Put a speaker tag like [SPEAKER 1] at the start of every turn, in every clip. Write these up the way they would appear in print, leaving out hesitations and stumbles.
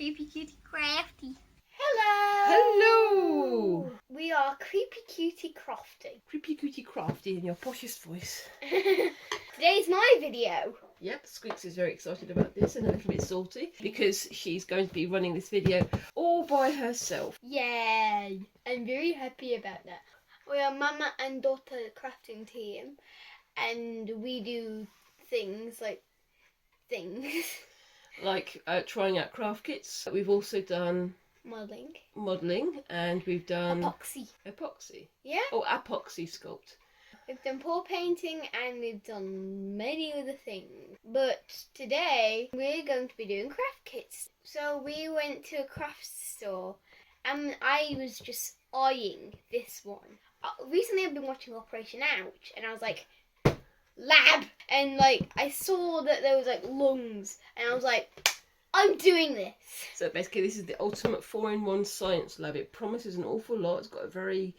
[SPEAKER 1] Creepy Cutie Crafty.
[SPEAKER 2] Hello!
[SPEAKER 3] Hello!
[SPEAKER 2] We are Creepy Cutie Crafty.
[SPEAKER 3] Creepy Cutie Crafty in your poshest voice.
[SPEAKER 2] Today's my video.
[SPEAKER 3] Yep, Squinks is very excited about this and a little bit salty because she's going to be running this video all by herself.
[SPEAKER 2] Yay! I'm very happy about that. We are mama and daughter crafting team and we do things like
[SPEAKER 3] Like trying out craft kits. We've also done modelling and we've done epoxy.
[SPEAKER 2] Yeah?
[SPEAKER 3] Oh, epoxy sculpt.
[SPEAKER 2] We've done pour painting and we've done many other things. But today we're going to be doing craft kits. So we went to a craft store and I was just eyeing this one. Recently I've been watching Operation Ouch and I was like, lab! And like I saw that there was like lungs and I was like, I'm doing this.
[SPEAKER 3] So basically this is the ultimate 4-in-1 science lab. It promises an awful lot. It's got a very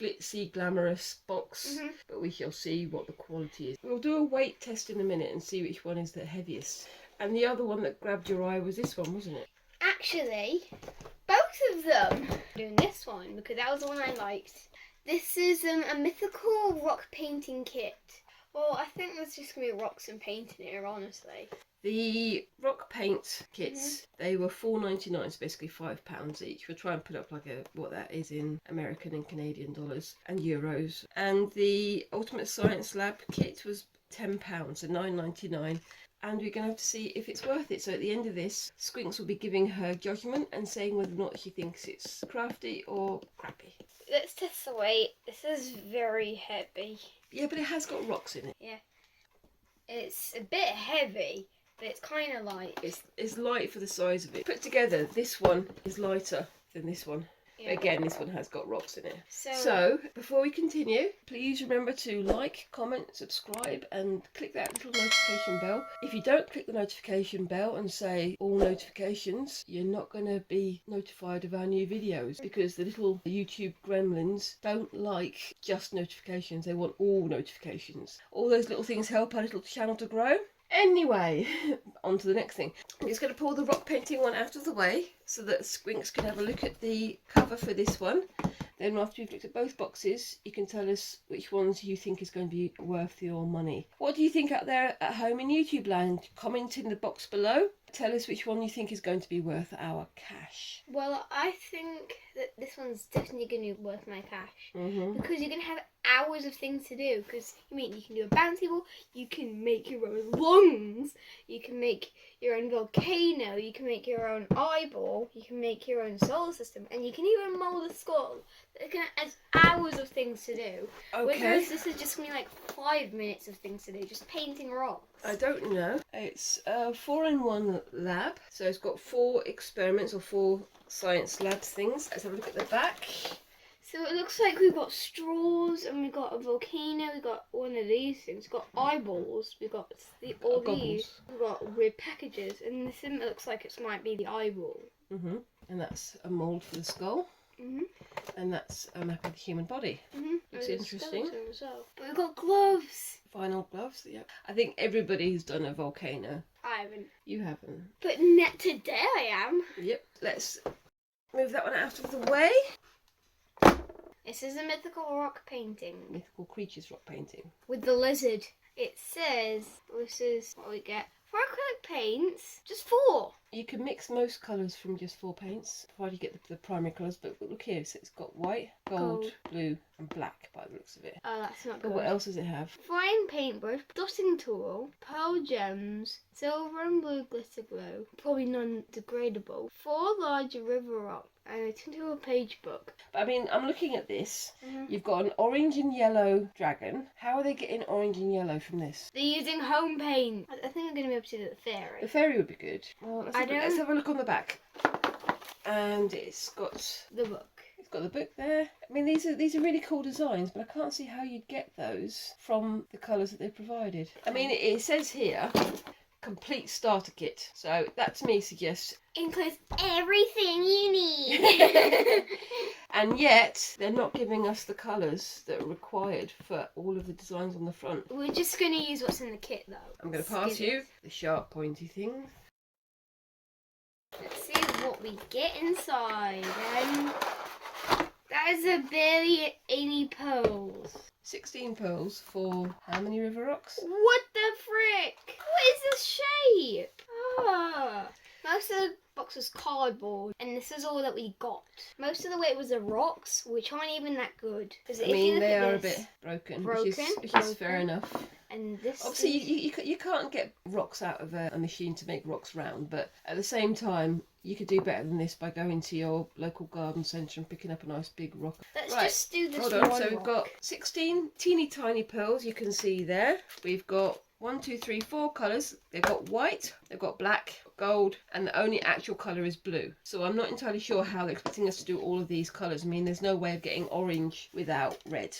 [SPEAKER 3] glitzy, glamorous box, but we shall see what the quality is. We'll do a weight test in a minute and see which one is the heaviest. And the other one that grabbed your eye was this one, wasn't it?
[SPEAKER 2] Actually, both of them. I'm doing this one because that was the one I liked. This is a mythical rock painting kit. Well, I think there's just going to be rocks and paint in here, honestly.
[SPEAKER 3] The rock paint kits, they were $4.99, so basically £5 each. We'll try and put up like what that is in American and Canadian dollars and euros. And the Ultimate Science Lab kit was £10, so $9.99. And we're going to have to see if it's worth it. So at the end of this, Squinks will be giving her judgment and saying whether or not she thinks it's crafty or crappy.
[SPEAKER 2] Let's test the weight. This is very heavy.
[SPEAKER 3] Yeah, but it has got rocks in it.
[SPEAKER 2] Yeah. It's a bit heavy, but it's kind of light.
[SPEAKER 3] It's light for the size of it. Put together, this one is lighter than this one.
[SPEAKER 2] Yeah.
[SPEAKER 3] Again, this one has got rocks in it.
[SPEAKER 2] So,
[SPEAKER 3] before we continue, please remember to like, comment, subscribe and click that little notification bell. If you don't click the notification bell and say all notifications, you're not going to be notified of our new videos because the little YouTube gremlins don't like just notifications. They want all notifications. All those little things help our little channel to grow. Anyway, on to the next thing. I'm just going to pull the rock painting one out of the way so that Squinks can have a look at the cover for this one. Then after you've looked at both boxes, you can tell us which ones you think is going to be worth your money. What do you think out there at home in YouTube land? Comment in the box below. Tell us which one you think is going to be worth our cash.
[SPEAKER 2] well, I think that this one's definitely going to be worth my cash. Because you're going to have hours of things to do. Because, you can do a bouncy ball, you can make your own lungs, you can make your own volcano, you can make your own eyeball, you can make your own solar system, and you can even mould a skull. It's going to add hours of things to do.
[SPEAKER 3] Okay.
[SPEAKER 2] Whereas this is just going to be like 5 minutes of things to do, just painting rocks.
[SPEAKER 3] I don't know. It's a 4-in-1 lab. So it's got 4 experiments or 4 science labs things. Let's have a look at the back.
[SPEAKER 2] So it looks like we've got straws and we've got a volcano, we've got one of these things, we've got eyeballs, we've got all these, we've got weird packages, and this one looks like it might be the eyeball.
[SPEAKER 3] And that's a mould for the skull. And that's a map of the human body. Looks interesting.
[SPEAKER 2] Well. But we've got gloves.
[SPEAKER 3] Vinyl gloves, yeah. I think everybody who's done a volcano.
[SPEAKER 2] I haven't.
[SPEAKER 3] You haven't.
[SPEAKER 2] But today I am.
[SPEAKER 3] Yep. Let's move that one out of the way.
[SPEAKER 2] This is a mythical rock painting.
[SPEAKER 3] Mythical creatures rock painting.
[SPEAKER 2] With the lizard. It says, this is what we get. For acrylic paints, just 4.
[SPEAKER 3] You can mix most colours from just 4 paints, provided you get the primary colours. But look here, so it's got white, gold, blue and black by the looks of it.
[SPEAKER 2] Oh, that's not good.
[SPEAKER 3] But what else does it have?
[SPEAKER 2] Fine paintbrush, dotting tool, pearl gems, silver and blue glitter glue, probably non-degradable, 4 large river rocks, and a 2-page book.
[SPEAKER 3] But I'm looking at this. You've got an orange and yellow dragon. How are they getting orange and yellow from this?
[SPEAKER 2] They're using home paint. I think I'm going to be able to do the fairy.
[SPEAKER 3] The fairy would be good. Well, let's have a look on the back. And it's got
[SPEAKER 2] the book.
[SPEAKER 3] It's got the book there. These are really cool designs, but I can't see how you'd get those from the colours that they provided. It says here, complete starter kit. So that to me suggests
[SPEAKER 2] includes everything you need.
[SPEAKER 3] And yet they're not giving us the colours that are required for all of the designs on the front.
[SPEAKER 2] We're just going to use what's in the kit though.
[SPEAKER 3] I'm going to pass you the sharp pointy thing.
[SPEAKER 2] Let's see what we get inside. That is a barely any pearls.
[SPEAKER 3] 16 pearls for how many river rocks?
[SPEAKER 2] What the frick? What is this shape? Ah. Most of the box was cardboard, and this is all that we got. Most of the weight was the rocks, which aren't even that good.
[SPEAKER 3] I mean, they are a bit broken, which is fair enough.
[SPEAKER 2] And this
[SPEAKER 3] obviously you can't get rocks out of a machine to make rocks round, but at the same time you could do better than this by going to your local garden centre and picking up a nice big rock.
[SPEAKER 2] Let's just do this.
[SPEAKER 3] Hold on, so we've got 16 teeny tiny pearls, you can see there. We've got 1, 2, 3, 4 colours. They've got white, they've got black, gold, and the only actual colour is blue. So I'm not entirely sure how they're expecting us to do all of these colours. I mean, there's no way of getting orange without red.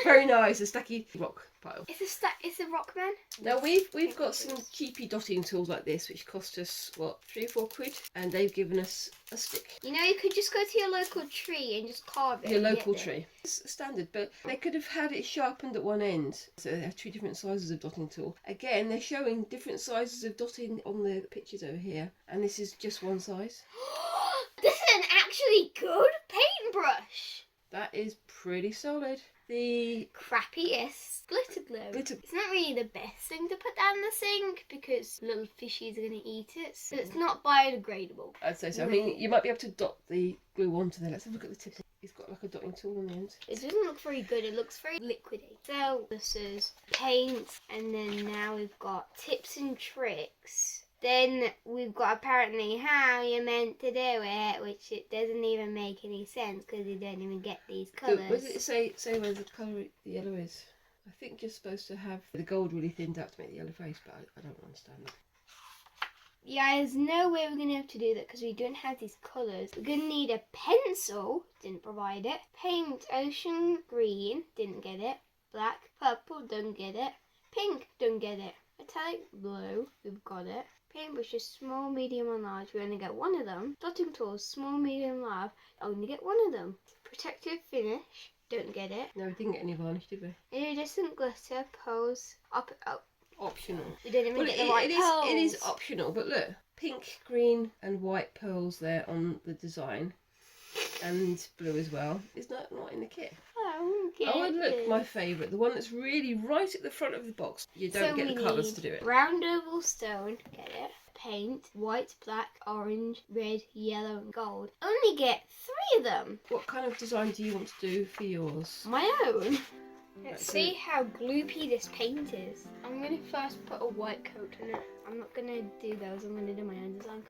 [SPEAKER 3] Very nice, a stacky rock pile.
[SPEAKER 2] It's a rock man.
[SPEAKER 3] Now we've got some cheapy dotting tools like this, which cost us what, 3 or 4 quid, and they've given us a stick.
[SPEAKER 2] You know, you could just go to your local tree and just carve it.
[SPEAKER 3] Your local tree. It's standard, but they could have had it sharpened at one end. So they have 2 different sizes of dotting tool. Again, they're showing different sizes of dotting on the pictures over here, and this is just one size.
[SPEAKER 2] This is an actually good paintbrush.
[SPEAKER 3] That is pretty solid. The
[SPEAKER 2] crappiest glitter glue. It's not really the best thing to put down the sink because little fishies are going to eat it. So it's not biodegradable.
[SPEAKER 3] I'd say so. I mean, you might be able to dot the glue onto there. Let's have a look at the tip. It's got like a dotting tool on the end.
[SPEAKER 2] It doesn't look very good. It looks very liquidy. So this is paint, and then now we've got tips and tricks. Then we've got apparently how you're meant to do it, which it doesn't even make any sense because you don't even get these colours.
[SPEAKER 3] What does it say where the colour, the yellow is? I think you're supposed to have the gold really thinned out to make the yellow face, but I don't understand that.
[SPEAKER 2] Yeah, there's no way we're going to have to do that because we don't have these colours. We're going to need a pencil, didn't provide it. Paint ocean green, didn't get it. Black, purple, don't get it. Pink, don't get it. Metallic blue, we've got it. Paintbrushes, small, medium and large, we only get one of them. Dotting tools, small, medium, large, only get one of them. Protective finish, don't get it.
[SPEAKER 3] No, we didn't get any varnish, did we?
[SPEAKER 2] Iridescent glitter, pearls,
[SPEAKER 3] optional.
[SPEAKER 2] We didn't even get the right pearls.
[SPEAKER 3] It is optional, but look, pink, green and white pearls there on the design. And blue as well. It's not in the kit. Oh, and look, my favourite, the one that's really right at the front of the box. You don't get the colours to do it.
[SPEAKER 2] Round oval stone, get it. Paint, white, black, orange, red, yellow and gold. Only get 3 of them.
[SPEAKER 3] What kind of design do you want to do for yours?
[SPEAKER 2] My own. Let's see how gloopy this paint is. I'm going to first put a white coat on it. I'm not going to do those, I'm going to do my own design.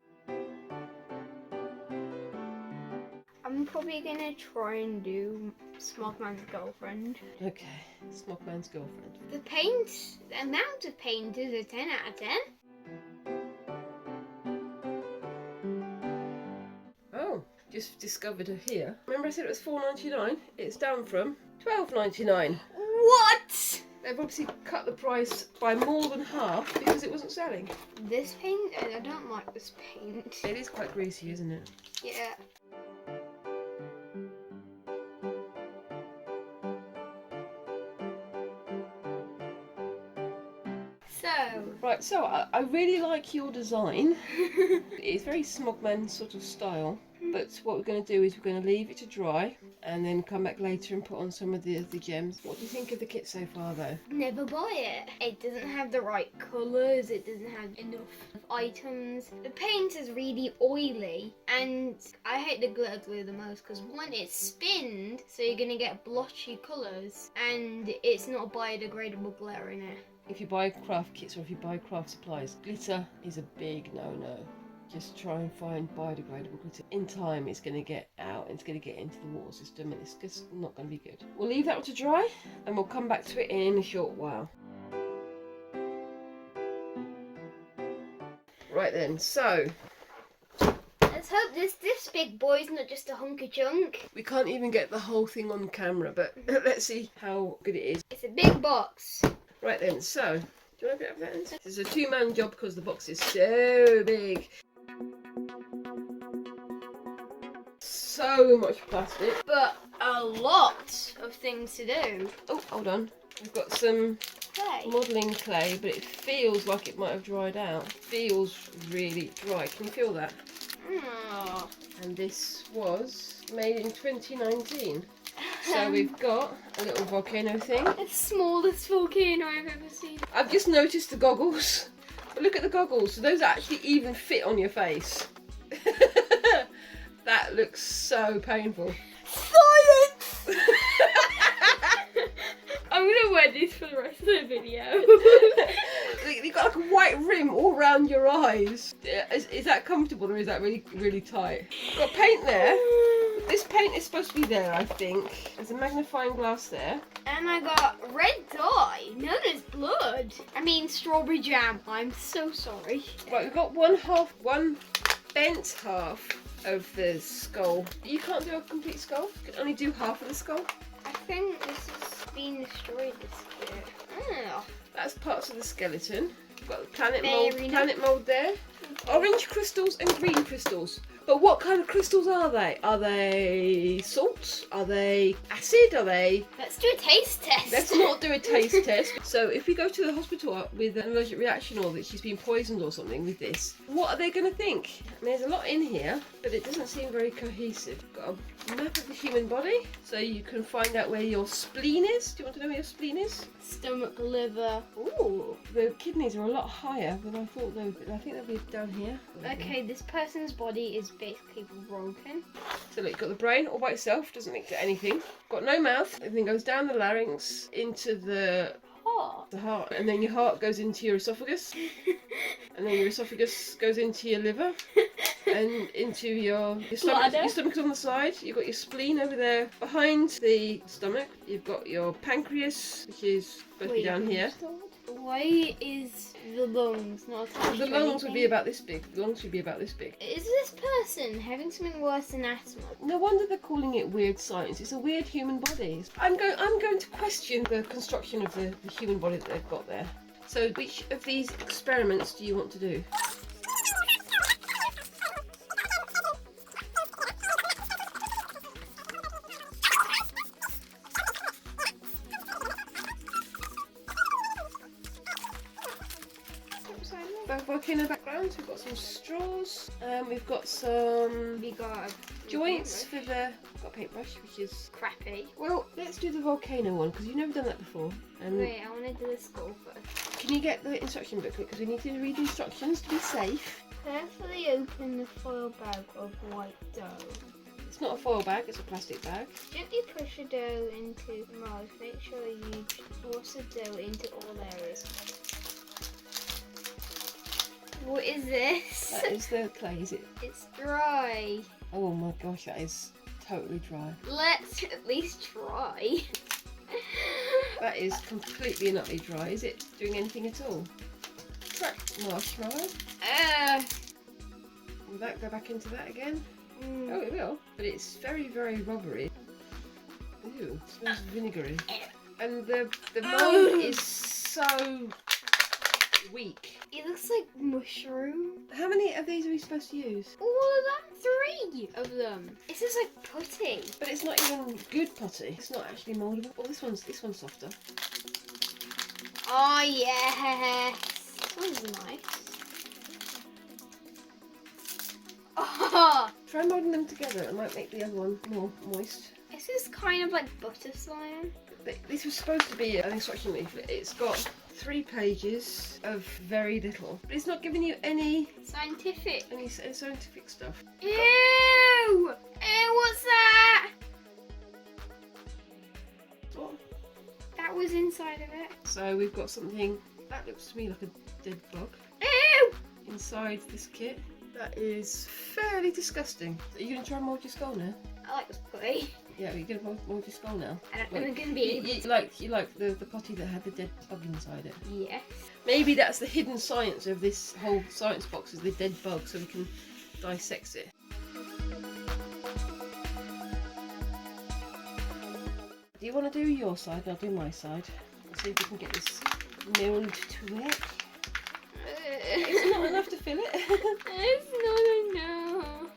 [SPEAKER 2] I'm probably going to try and do Smogman's girlfriend.
[SPEAKER 3] Okay, Smogman's girlfriend.
[SPEAKER 2] The paint, the amount of paint is a 10 out of 10.
[SPEAKER 3] Oh, just discovered her here. Remember I said it was $4.99? It's down from $12.99.
[SPEAKER 2] What?
[SPEAKER 3] They've obviously cut the price by more than half because it wasn't selling.
[SPEAKER 2] This paint, I don't like this paint.
[SPEAKER 3] It is quite greasy, isn't it?
[SPEAKER 2] Yeah.
[SPEAKER 3] Right, so I really like your design. It's very Smogman sort of style. But what we're going to do is we're going to leave it to dry and then come back later and put on some of the gems. What do you think of the kit so far though?
[SPEAKER 2] Never buy it. It doesn't have the right colours, it doesn't have enough items. The paint is really oily and I hate the glitter glue the most because one, it spins so you're going to get blotchy colours and it's not biodegradable glitter in it.
[SPEAKER 3] If you buy craft kits or if you buy craft supplies, glitter is a big no-no. Just try and find biodegradable glitter. In time, it's going to get out and it's going to get into the water system and it's just not going to be good. We'll leave that to dry and we'll come back to it in a short while. Right then, so
[SPEAKER 2] let's hope this big boy's not just a hunk of junk.
[SPEAKER 3] We can't even get the whole thing on camera, but let's see how good it is.
[SPEAKER 2] It's a big box.
[SPEAKER 3] Right then, so do you want to open it up then? This is a 2-man job because the box is so big. So much plastic.
[SPEAKER 2] But a lot of things to do.
[SPEAKER 3] Oh, hold on. We've got some
[SPEAKER 2] clay.
[SPEAKER 3] Modelling clay, but it feels like it might have dried out. It feels really dry. Can you feel that?
[SPEAKER 2] Oh.
[SPEAKER 3] And this was made in 2019. So we've got a little volcano thing.
[SPEAKER 2] The smallest volcano I've ever seen.
[SPEAKER 3] I've just noticed the goggles. But look at the goggles. So those actually even fit on your face. That looks so painful.
[SPEAKER 2] Science! I'm gonna wear these for the rest of the video.
[SPEAKER 3] You've got like a white rim all around your eyes. Is that comfortable or is that really, really tight? Got paint there. This paint is supposed to be there, I think. There's a magnifying glass there.
[SPEAKER 2] And I got red dye, known as blood. I mean strawberry jam. I'm so sorry.
[SPEAKER 3] Right, we've got one bent half of the skull. You can't do a complete skull. You can only do half of the skull.
[SPEAKER 2] I think this has been destroyed this year. Oh.
[SPEAKER 3] That's parts of the skeleton. We've got the planet
[SPEAKER 2] Very
[SPEAKER 3] mold there. Orange crystals and green crystals. But what kind of crystals are they? Are they salt? Are they acid? Are they...
[SPEAKER 2] Let's do a taste test.
[SPEAKER 3] Let's not do a taste test. So if we go to the hospital with an allergic reaction or that she's been poisoned or something with this, what are they going to think? I mean, there's a lot in here, but it doesn't seem very cohesive. Got a map of the human body, so you can find out where your spleen is. Do you want to know where your spleen is?
[SPEAKER 2] Stomach, liver.
[SPEAKER 3] Ooh, the kidneys are a lot higher than I thought they would be. I think they'll be down here.
[SPEAKER 2] Okay, this person's body is basically broken.
[SPEAKER 3] So look, you've got the brain all by itself, doesn't link to anything. Got no mouth, everything goes down the larynx into the heart, and then your heart goes into your esophagus, and then your esophagus goes into your liver, and into your stomach. Your stomach's on the side. You've got your spleen over there behind the stomach. You've got your pancreas, which is supposed to be down here.
[SPEAKER 2] Why is the lungs not attached
[SPEAKER 3] The
[SPEAKER 2] to
[SPEAKER 3] lungs would
[SPEAKER 2] anything?
[SPEAKER 3] be about this big. The lungs should be about this big.
[SPEAKER 2] Is this person having something worse than asthma?
[SPEAKER 3] No wonder they're calling it weird science. It's a weird human body. I'm going to question the construction of the human body that they've got there. So which of these experiments do you want to do? Volcano background. We've got some straws. We've got some
[SPEAKER 2] We got
[SPEAKER 3] joints for the. Got a paintbrush, which is
[SPEAKER 2] crappy.
[SPEAKER 3] well. Let's do the volcano one because you've never done that before. And
[SPEAKER 2] Wait, I want to do the skull first.
[SPEAKER 3] can you get the instruction booklet because we need to read the instructions to be safe.
[SPEAKER 2] Carefully open the foil bag of white dough.
[SPEAKER 3] It's not a foil bag; it's a plastic bag.
[SPEAKER 2] Gently push the dough into the mold. Make sure you force the dough into all areas. What is this?
[SPEAKER 3] That is the clay, is it?
[SPEAKER 2] It's dry.
[SPEAKER 3] Oh my gosh, that is totally dry.
[SPEAKER 2] Let's at least try.
[SPEAKER 3] That is completely and utterly dry. Is it doing anything at all? Crack marshmallow. Will that go back into that again? Oh, it will. But it's very, very rubbery. Ew, it smells vinegary. And the mold is so weak.
[SPEAKER 2] It looks like mushroom.
[SPEAKER 3] How many of these are we supposed to use?
[SPEAKER 2] All of them? 3 of them. This is like putty.
[SPEAKER 3] But it's not even good putty. It's not actually mouldable. Oh, this one's softer.
[SPEAKER 2] Oh yes. This one's nice. Oh,
[SPEAKER 3] Try moulding them together. It might make the other one more moist.
[SPEAKER 2] this is kind of like butter slime.
[SPEAKER 3] But this was supposed to be an instruction leaflet. It's got 3 pages of very little. But it's not giving you any
[SPEAKER 2] Scientific.
[SPEAKER 3] scientific stuff.
[SPEAKER 2] Ew! Ew, what's that?
[SPEAKER 3] What?
[SPEAKER 2] That was inside of it.
[SPEAKER 3] So we've got something that looks to me like a dead bug
[SPEAKER 2] Ew!
[SPEAKER 3] inside this kit. That is fairly disgusting. Are you going to try and mould your skull now?
[SPEAKER 2] I like this putty.
[SPEAKER 3] Yeah, you're going to mould your skull now.
[SPEAKER 2] I don't think I'm gonna
[SPEAKER 3] You,
[SPEAKER 2] be.
[SPEAKER 3] you like the potty that had the dead bug inside it.
[SPEAKER 2] Yes.
[SPEAKER 3] Maybe that's the hidden science of this whole science box is the dead bug, so we can dissect it. Do you want to do your side? I'll do my side. Let's see if we can get this milled to it. It's not enough to fill it.
[SPEAKER 2] It's not enough.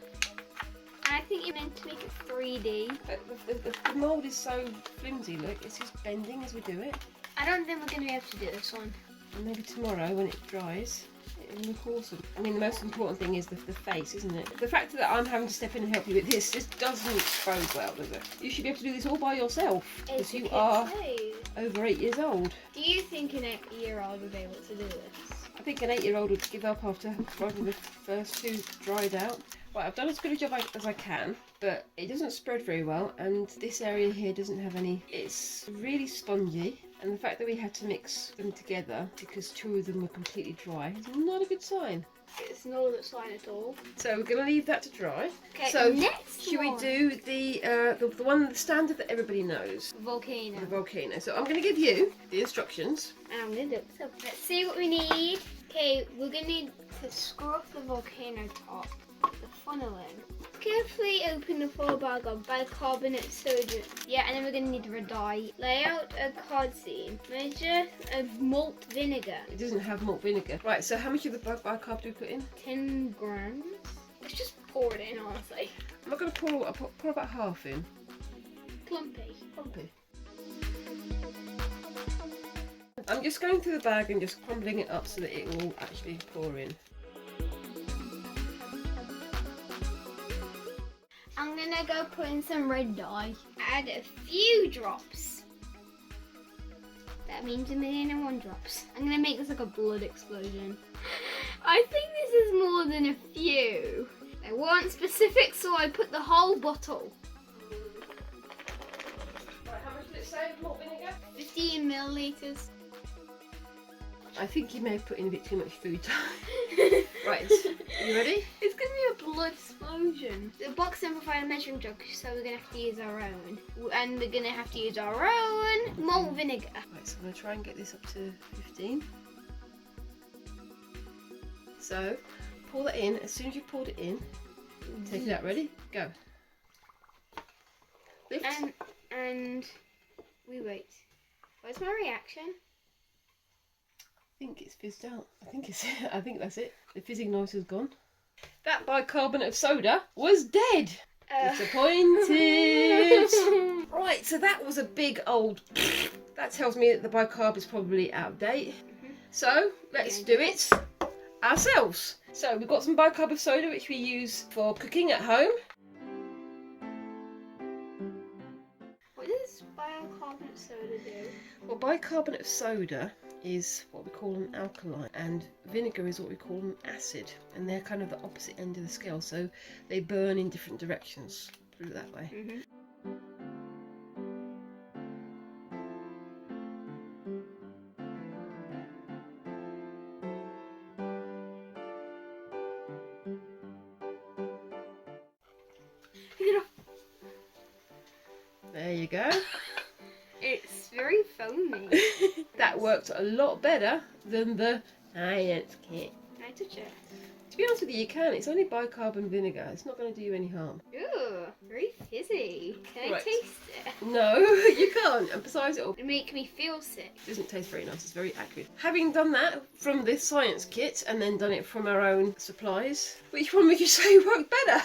[SPEAKER 2] I think you're meant to make it 3D.
[SPEAKER 3] But the mould is so flimsy, look, it's just bending as we do it.
[SPEAKER 2] I don't think we're going to be able to do this one.
[SPEAKER 3] And maybe tomorrow when it dries, it will look awesome. I mean, the most important thing is the face, isn't it? The fact that I'm having to step in and help you with this just doesn't bode well, does it? You should be able to do this all by yourself, because you are over 8 years old.
[SPEAKER 2] Do you think an 8-year-old would be able to do this?
[SPEAKER 3] I think an 8-year-old would give up after having the first two dried out. Right, I've done as good a job as I can, but it doesn't spread very well, and this area here doesn't have any. It's really spongy, and the fact that we had to mix them together because 2 of them were completely dry is not a good sign.
[SPEAKER 2] It's not a good sign at all.
[SPEAKER 3] So we're going to leave that to dry.
[SPEAKER 2] Okay,
[SPEAKER 3] so
[SPEAKER 2] next
[SPEAKER 3] should we do the one, the standard that everybody knows?
[SPEAKER 2] Volcano.
[SPEAKER 3] The volcano. So I'm going to give you the instructions.
[SPEAKER 2] And I'm going to do it. So let's see what we need. Okay, we're going to need to screw off the volcano top, the funnel in. Carefully open the full bag of bicarbonate soda. Yeah, and then we're going to need red dye. Lay out a card scene. Measure of malt vinegar.
[SPEAKER 3] It doesn't have malt vinegar. Right, so how much of the bicarb do we put in?
[SPEAKER 2] 10 grams. Let's just pour it in, honestly.
[SPEAKER 3] I'm not going to pour, I'll pour about half in.
[SPEAKER 2] Clumpy.
[SPEAKER 3] Clumpy. I'm just going through the bag and just crumbling it up so that it will actually pour in.
[SPEAKER 2] I'm gonna go put in some red dye. Add a few drops. That means 1,001 drops. I'm gonna make this like a blood explosion. I think this is more than a few. I want specifics, so I put the whole bottle.
[SPEAKER 3] Right, how much did it say of malt vinegar?
[SPEAKER 2] 15 milliliters.
[SPEAKER 3] I think you may have put in a bit too much food. Right, are you ready?
[SPEAKER 2] It's gonna be a blood explosion. The box doesn't provide a measuring jug, so we're gonna have to use our own. And we're gonna have to use our own malt vinegar.
[SPEAKER 3] Right, so I'm gonna try and get this up to 15. So, pour that in. As soon as you've poured it in, take it out. Ready? Go. Lift.
[SPEAKER 2] And we wait. Where's my reaction?
[SPEAKER 3] I think it's fizzed out. I think that's it. The fizzing noise has gone. That bicarbonate of soda was dead. Disappointed. Right, so that was a big old. That tells me that the bicarb is probably out of date. So let's do it ourselves. So we've got some bicarb of soda which we use for cooking at home.
[SPEAKER 2] What does bicarbonate soda do?
[SPEAKER 3] Well, bicarbonate of soda is what we call an alkaline, and vinegar is what we call an acid, and they're kind of the opposite end of the scale, so they burn in different directions. Put it that way. There you go.
[SPEAKER 2] It's very foamy.
[SPEAKER 3] That worked a lot better than the science kit.
[SPEAKER 2] Can I touch it?
[SPEAKER 3] To be honest with you can. It's only bicarb and vinegar. It's not going to do you any harm.
[SPEAKER 2] Ooh, very fizzy. Can I taste it?
[SPEAKER 3] No, you can't. And besides, it'll
[SPEAKER 2] Make me feel sick.
[SPEAKER 3] It doesn't taste very nice. It's very acrid. Having done that from this science kit and then done it from our own supplies, which one would you say worked better?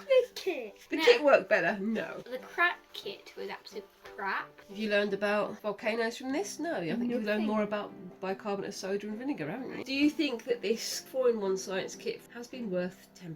[SPEAKER 2] The kit.
[SPEAKER 3] The kit worked better? No.
[SPEAKER 2] The crap kit was absolute crap.
[SPEAKER 3] Have you learned about volcanoes from this? No. I think you've learned
[SPEAKER 2] Nothing.
[SPEAKER 3] more about bicarbonate of soda and vinegar, haven't you? Do you think that this 4-in-1 science kit has been worth £10?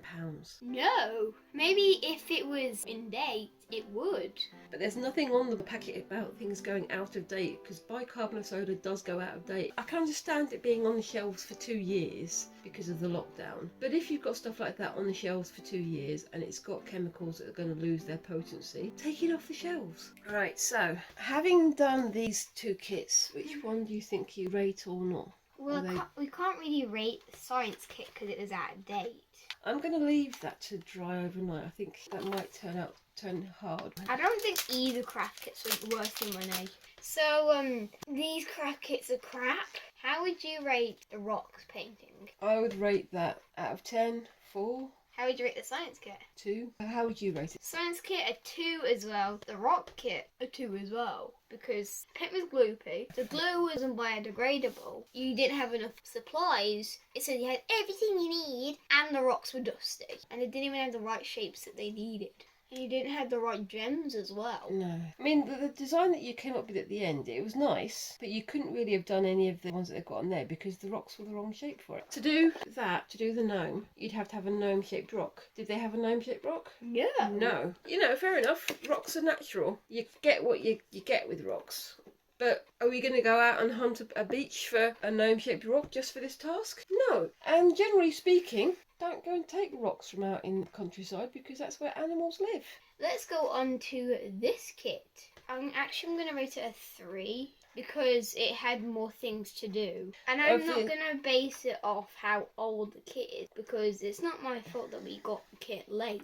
[SPEAKER 2] No. Maybe if it was in date, it would.
[SPEAKER 3] But there's nothing on the packet about things going out of date, because bicarbonate of soda does go out of date. I can understand it being on the shelves for 2 years because of the lockdown. But if you've got stuff like that on the shelves for 2 years and it's got chemicals that are going to lose their potency, take it off the shelves. Right, so having done these 2 kits, which one do you think you rate or not?
[SPEAKER 2] Well, we can't really rate the science kit because it was out of date.
[SPEAKER 3] I'm going to leave that to dry overnight. I think that might turn hard.
[SPEAKER 2] I don't think either craft kits were worth the money. So, these craft kits are crap. How would you rate the rocks painting?
[SPEAKER 3] I would rate that out of 10, 4,
[SPEAKER 2] How would you rate the science kit?
[SPEAKER 3] 2. How would you rate it?
[SPEAKER 2] Science kit a 2 as well. The rock kit a 2 as well. Because the paint was gloopy. The glue wasn't biodegradable. You didn't have enough supplies. It said you had everything you need. And the rocks were dusty. And they didn't even have the right shapes that they needed. You didn't have the right gems as well.
[SPEAKER 3] No. I mean, the design that you came up with at the end, it was nice, but you couldn't really have done any of the ones that they've got on there because the rocks were the wrong shape for it. To do that, to do the gnome, you'd have to have a gnome-shaped rock. Did they have a gnome-shaped rock?
[SPEAKER 2] Yeah.
[SPEAKER 3] No. You know, fair enough. Rocks are natural. You get what you get with rocks. But are we going to go out and hunt a beach for a gnome-shaped rock just for this task? No. And generally speaking, don't go and take rocks from out in the countryside because that's where animals live.
[SPEAKER 2] Let's go on to this kit. I'm going to rate it a 3 because it had more things to do. And I'm not going to base it off how old the kit is because it's not my fault that we got the kit late.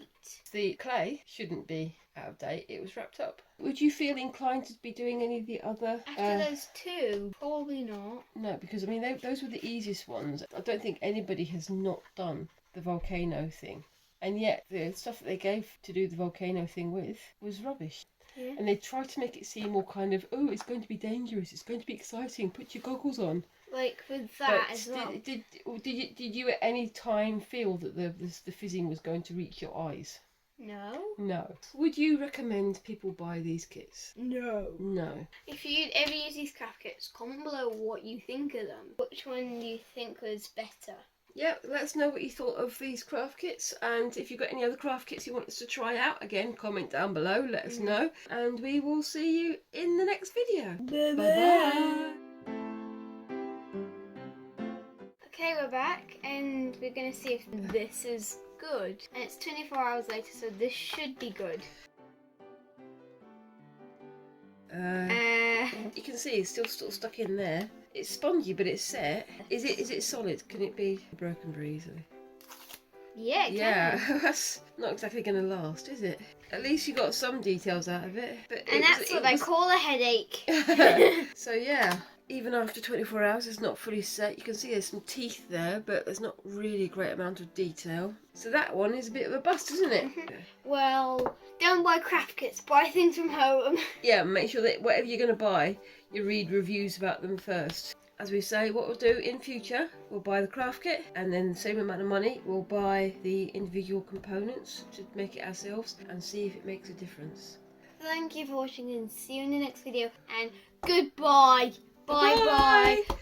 [SPEAKER 3] The clay shouldn't be out of date. It was wrapped up. Would you feel inclined to be doing any of the other?
[SPEAKER 2] After those two, probably not.
[SPEAKER 3] No, because I mean those were the easiest ones. I don't think anybody has not done the volcano thing, and yet the stuff that they gave to do the volcano thing with was rubbish.
[SPEAKER 2] Yeah.
[SPEAKER 3] And they tried to make it seem all kind of, oh, it's going to be dangerous, it's going to be exciting, put your goggles on.
[SPEAKER 2] Like with that
[SPEAKER 3] but
[SPEAKER 2] as well.
[SPEAKER 3] Did you at any time feel that the fizzing was going to reach your eyes?
[SPEAKER 2] No.
[SPEAKER 3] No. Would you recommend people buy these kits?
[SPEAKER 2] No.
[SPEAKER 3] No.
[SPEAKER 2] If you ever use these craft kits, comment below what you think of them. Which one do you think was better?
[SPEAKER 3] Yeah, let us know what you thought of these craft kits, and if you've got any other craft kits you want us to try out, again, comment down below, let us know, and we will see you in the next video. Bye-bye.
[SPEAKER 2] Okay, we're back, and we're going to see if this is good. And it's 24 hours later, so this should be good.
[SPEAKER 3] You can see it's still stuck in there. It's spongy, but it's set. Is it solid? Can it be broken very easily?
[SPEAKER 2] Yeah, it
[SPEAKER 3] Yeah,
[SPEAKER 2] can.
[SPEAKER 3] that's not exactly going to last, is it? At least you got some details out of it. But
[SPEAKER 2] And that's what I call a headache.
[SPEAKER 3] So yeah, even after 24 hours it's not fully set. You can see there's some teeth there, but there's not really a great amount of detail. So that one is a bit of a bust, isn't it?
[SPEAKER 2] Well, don't buy craft kits, buy things from home.
[SPEAKER 3] Yeah, make sure that whatever you're going to buy, you read reviews about them first. As we say, what we'll do in future, we'll buy the craft kit, and then the same amount of money, we'll buy the individual components to make it ourselves and see if it makes a difference.
[SPEAKER 2] Thank you for watching and see you in the next video, and goodbye. Bye bye.